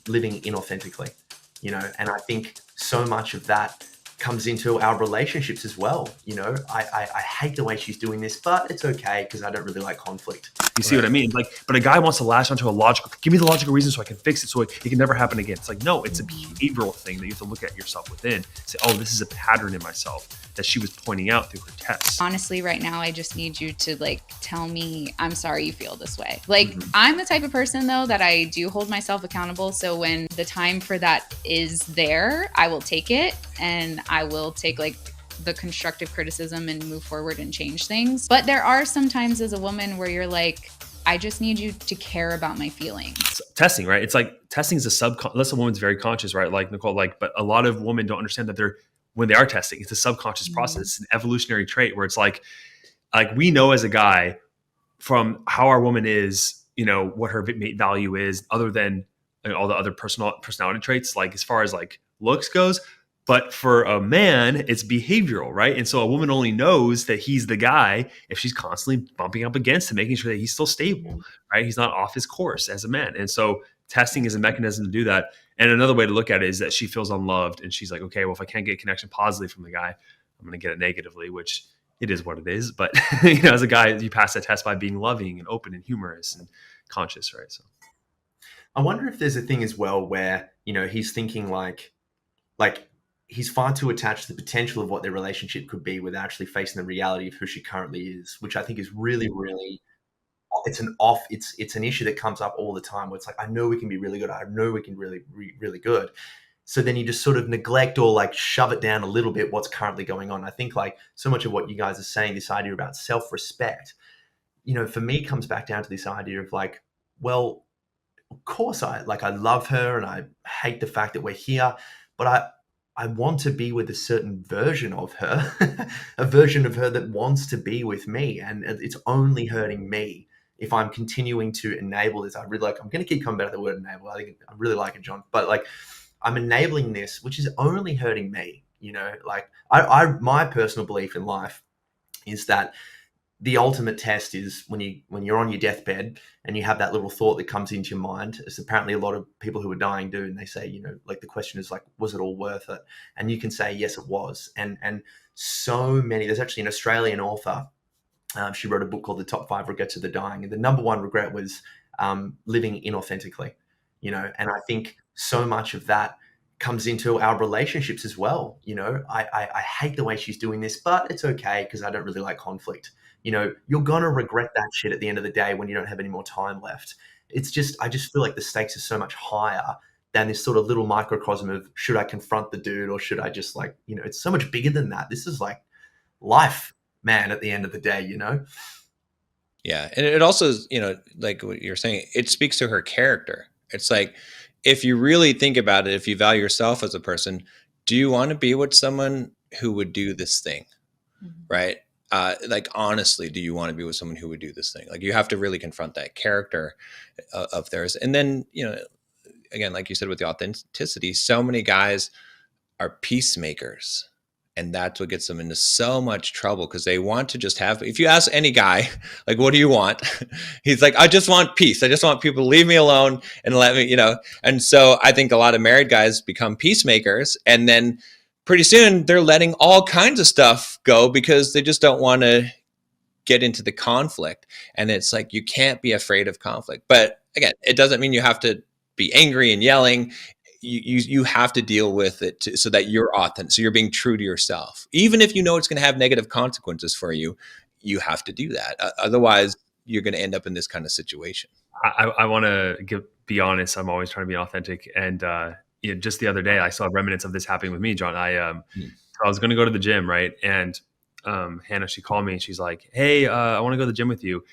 living inauthentically, and I think so much of that comes into our relationships as well. I hate the way she's doing this, but it's okay because I don't really like conflict. You see what I mean? Like, but a guy wants to lash onto a logical, give me the logical reason so I can fix it so it can never happen again. It's like, no, it's a behavioral thing that you have to look at yourself within. Say, oh, this is a pattern in myself that she was pointing out through her tests. Honestly, right now, I just need you to tell me, I'm sorry you feel this way. I'm the type of person though, that I do hold myself accountable. So when the time for that is there, I will take it and I will take the constructive criticism and move forward and change things. But there are some times as a woman where you're like, I just need you to care about my feelings. Testing, right? It's like testing is unless a woman's very conscious, right? Like Nicole, but a lot of women don't understand that when they are testing, it's a subconscious process. It's an evolutionary trait where it's like we know as a guy from how our woman is, what her mate value is, other than all the other personality traits, like as far as looks goes. But for a man, it's behavioral, right? And so a woman only knows that he's the guy if she's constantly bumping up against him, making sure that he's still stable, right? He's not off his course as a man. And so testing is a mechanism to do that. And another way to look at it is that she feels unloved and she's like, okay, well, if I can't get connection positively from the guy, I'm going to get it negatively, which it is what it is. But as a guy, you pass that test by being loving and open and humorous and conscious, right? So I wonder if there's a thing as well where, he's thinking like he's far too attached to the potential of what their relationship could be without actually facing the reality of who she currently is, which I think is really, really, it's an issue that comes up all the time where it's like, I know we can be really good. I know we can really, really good. So then you just sort of neglect or shove it down a little bit what's currently going on. I think so much of what you guys are saying, this idea about self-respect, for me comes back down to this idea of well, of course I love her and I hate the fact that we're here, but I want to be with a certain version of her, a version of her that wants to be with me. And it's only hurting me if I'm continuing to enable this. I'm going to keep coming back to the word enable. I think I really like it, John. But I'm enabling this, which is only hurting me. My personal belief in life is that the ultimate test is when you're on your deathbed and you have that little thought that comes into your mind, as apparently a lot of people who are dying do, and they say, the question is was it all worth it? And you can say, yes, it was. And so many, there's actually an Australian author, she wrote a book called The Top 5 Regrets of the Dying. And the number one regret was living inauthentically, and I think so much of that comes into our relationships as well. I hate the way she's doing this, but it's okay because I don't really like conflict. You're going to regret that shit at the end of the day when you don't have any more time left. I just feel like the stakes are so much higher than this sort of little microcosm of, should I confront the dude or should I just it's so much bigger than that. This is life, man, at the end of the day, Yeah. And it also is, like what you're saying, it speaks to her character. It's if you really think about it, if you value yourself as a person, do you want to be with someone who would do this thing? Right? Honestly, do you want to be with someone who would do this thing? You have to really confront that character of theirs. And then, again, like you said, with the authenticity, so many guys are peacemakers. And that's what gets them into so much trouble because they want to just have, if you ask any guy, what do you want? He's like, I just want peace. I just want people to leave me alone and let me, And so I think a lot of married guys become peacemakers. And then pretty soon they're letting all kinds of stuff go because they just don't want to get into the conflict. And it's you can't be afraid of conflict. But again, it doesn't mean you have to be angry and yelling. You have to deal with it so that you're authentic. So you're being true to yourself. Even if you know it's going to have negative consequences for you, you have to do that. Otherwise, you're going to end up in this kind of situation. I want to be honest. I'm always trying to be authentic. And just the other day, I saw remnants of this happening with me, John. I was going to go to the gym, right? And Hannah, she called me and she's like, hey, I want to go to the gym with you.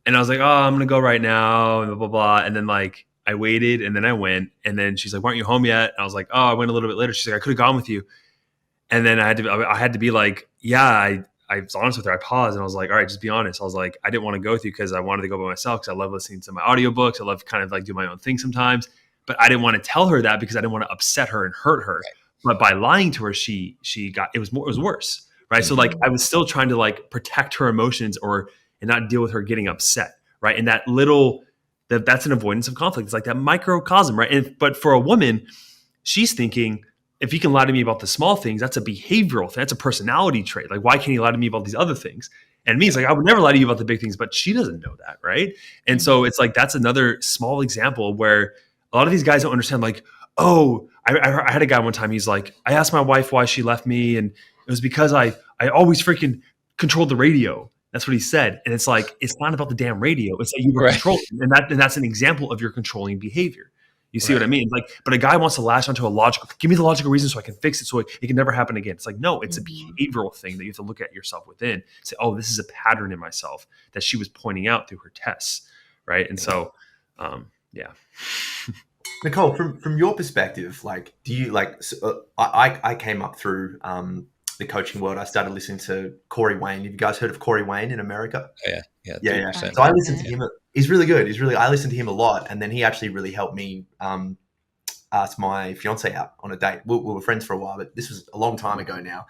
And I was like, oh, I'm going to go right now, and blah, blah, blah. And then I waited and then I went, and then she's like, "Weren't you home yet?" And I was like, "Oh, I went a little bit later." She's like, "I could have gone with you." And then I had to be like, "Yeah." I was honest with her. I paused and I was like, "All right, just be honest." I was like, "I didn't want to go with you because I wanted to go by myself because I love listening to my audiobooks. I love kind of do my own thing sometimes." But I didn't want to tell her that because I didn't want to upset her and hurt her. Right. But by lying to her, it was worse, right? Mm-hmm. So I was still trying to protect her emotions and not deal with her getting upset, right? And that little that's an avoidance of conflict. It's like that microcosm, right? But for a woman, she's thinking, if he can lie to me about the small things, that's a behavioral thing. That's a personality trait. Like, why can't he lie to me about these other things? And me, it's like, I would never lie to you about the big things, but she doesn't know that, right? And so it's like, that's another small example where a lot of these guys don't understand, like, oh, I had a guy one time, he's like, I asked my wife why she left me, and it was because I always freaking controlled the radio. That's what he said. And it's like, it's not about the damn radio. It's that you were Right. controlling. And that's an example of your controlling behavior. You see Right. what I mean? Like, but a guy wants to lash onto a logical, give me the logical reason so I can fix it so it can never happen again. It's like, no, it's a behavioral thing that you have to look at yourself within. Say, oh, this is a pattern in myself that she was pointing out through her tests. Right. And so, yeah. Nicole, from your perspective, like, do you like? I came up through the coaching world. I started listening to Corey Wayne. Have you guys heard of Corey Wayne in America? Yeah. Yeah. 3%. So I listened to him. He's really good. I listened to him a lot, and then he actually really helped me ask my fiance out on a date. We were friends for a while, but this was a long time ago now.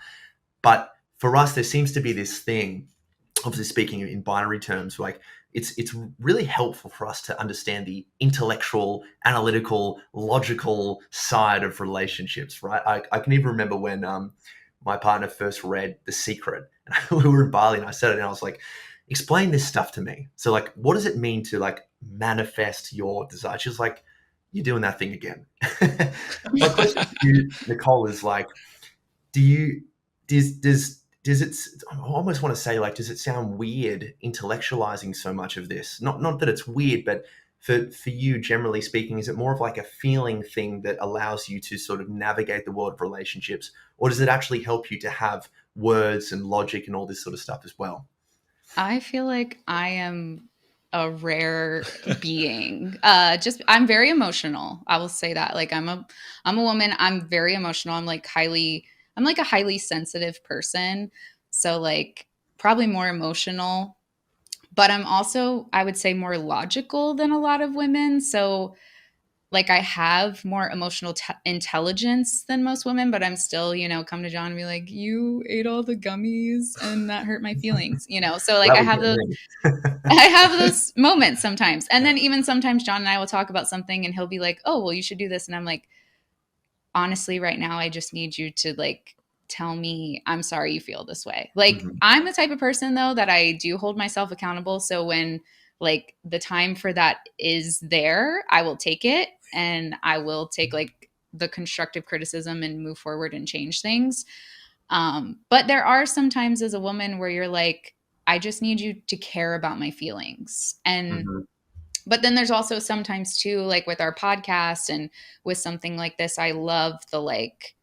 But for us, there seems to be this thing, obviously speaking in binary terms, like it's really helpful for us to understand the intellectual, analytical, logical side of relationships, right? I can even remember when my partner first read The Secret, and we were in Bali, and I said it, and I was like, explain this stuff to me. So like, what does it mean to like manifest your desire? She was like, you're doing that thing again. My question to you, Nicole, is like, does it, I almost want to say, like, does it sound weird intellectualizing so much of this? Not that it's weird, but for you, generally speaking, is it more of like a feeling thing that allows you to sort of navigate the world of relationships? Or does it actually help you to have words and logic and all this sort of stuff as well? I feel like I am a rare being. I'm very emotional. I will say that. Like I'm a woman. I'm very emotional. I'm like a highly sensitive person. So like probably more emotional, but I'm also, I would say, more logical than a lot of women. So like I have more emotional intelligence than most women, but I'm still, come to John and be like, you ate all the gummies and that hurt my feelings, So like That I would have get those me. I have those moments sometimes. And then even sometimes John and I will talk about something and he'll be like, "Oh, well, you should do this." And I'm like, "Honestly, right now I just need you to like tell me I'm sorry you feel this way." Like I'm the type of person though that I do hold myself accountable. So when like the time for that is there, I will take it and I will take like the constructive criticism and move forward and change things. But there are some times as a woman where you're like, I just need you to care about my feelings. But then there's also sometimes too, like with our podcast and with something like this, I love the like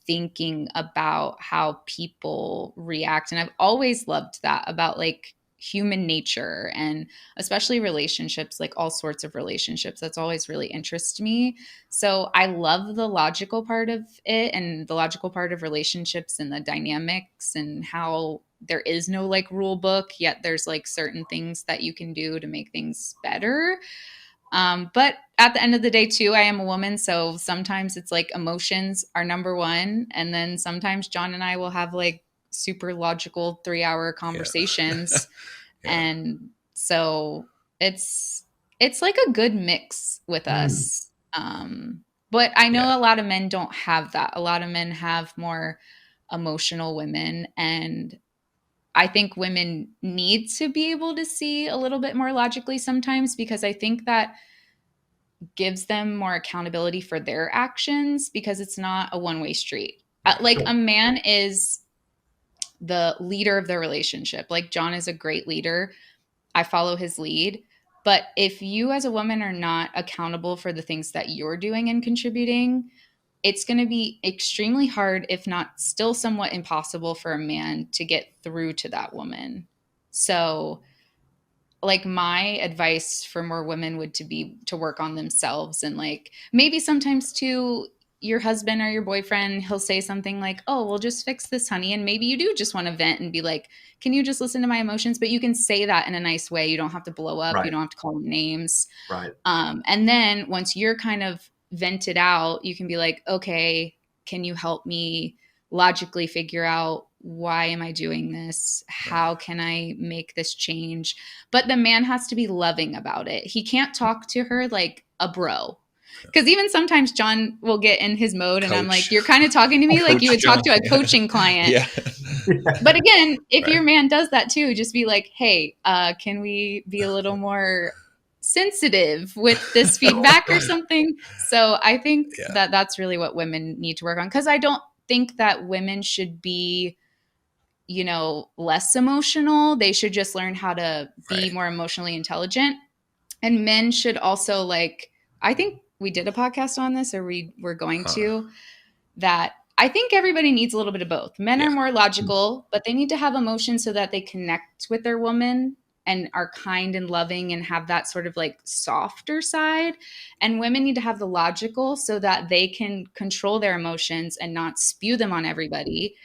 thinking about how people react. And I've always loved that about like human nature and especially relationships, like all sorts of relationships. That's always really interests me. So I love the logical part of it and the logical part of relationships and the dynamics and how there is no like rule book, yet there's like certain things that you can do to make things better. But at the end of the day, too, I am a woman. So sometimes it's like emotions are number one. And then sometimes John and I will have like super logical 3-hour conversations. And so it's like a good mix with us. But I know a lot of men don't have that. A lot of men have more emotional women. And I think women need to be able to see a little bit more logically sometimes because I think that gives them more accountability for their actions because it's not a one-way street. Like a man is the leader of the relationship. Like John is a great leader. I follow his lead. But if you as a woman are not accountable for the things that you're doing and contributing, it's going to be extremely hard, if not still somewhat impossible for a man to get through to that woman. So like my advice for more women would to be to work on themselves and like maybe sometimes too your husband or your boyfriend, he'll say something like, "Oh, we'll just fix this, honey." And maybe you do just want to vent and be like, "Can you just listen to my emotions?" But you can say that in a nice way. You don't have to blow up. Right. You don't have to call them names. Right. And then once you're kind of vented out, you can be like, "Okay, can you help me logically figure out why am I doing this? How can I make this change? But the man has to be loving about it. He can't talk to her like a bro. Because even sometimes John will get in his mode and I'm like, you're kind of talking to me like you would talk to a coaching client. Yeah. But again, if Right. your man does that too, just be like, hey, can we be a little more sensitive with this feedback or something? So I think that that's really what women need to work on. Because I don't think that women should be, less emotional. They should just learn how to be more emotionally intelligent. And men should also I think we did a podcast on this, or we're going to, that I think everybody needs a little bit of both. Men are more logical, but they need to have emotion so that they connect with their woman and are kind and loving and have that sort of softer side. And women need to have the logical so that they can control their emotions and not spew them on everybody.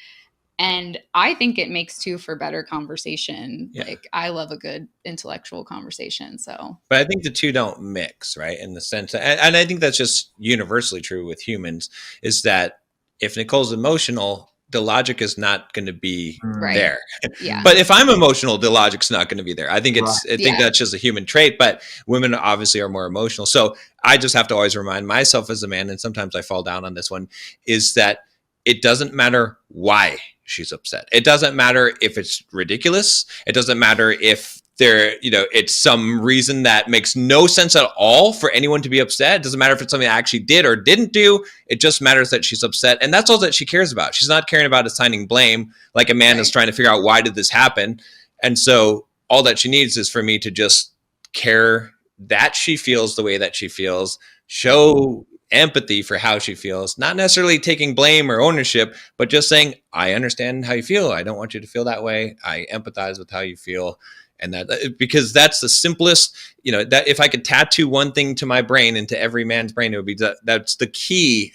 And I think it makes too for better conversation. Yeah. I love a good intellectual conversation. So, but I think the two don't mix, right? In the sense, and I think that's just universally true with humans, is that if Nicole's emotional, the logic is not going to be there. Yeah. But if I'm emotional, the logic's not going to be there. I think that's just a human trait, but women obviously are more emotional. So I just have to always remind myself as a man, and sometimes I fall down on this one, is that it doesn't matter why she's upset. It doesn't matter if it's ridiculous. It doesn't matter if it's some reason that makes no sense at all for anyone to be upset. It doesn't matter if it's something I actually did or didn't do. It just matters that she's upset. And that's all that she cares about. She's not caring about assigning blame like a man is trying to figure out, why did this happen? And so all that she needs is for me to just care that she feels the way that she feels, show empathy for how she feels, not necessarily taking blame or ownership, but just saying, I understand how you feel. I don't want you to feel that way. I empathize with how you feel. And that, because that's the simplest, that if I could tattoo one thing to my brain and to every man's brain, it would be that's the key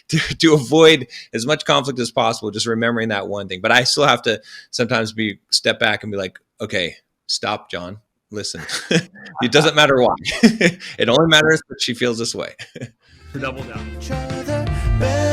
to avoid as much conflict as possible. Just remembering that one thing. But I still have to sometimes step back and be like, okay, stop, John, listen. It doesn't matter why. It only matters that she feels this way. Double down.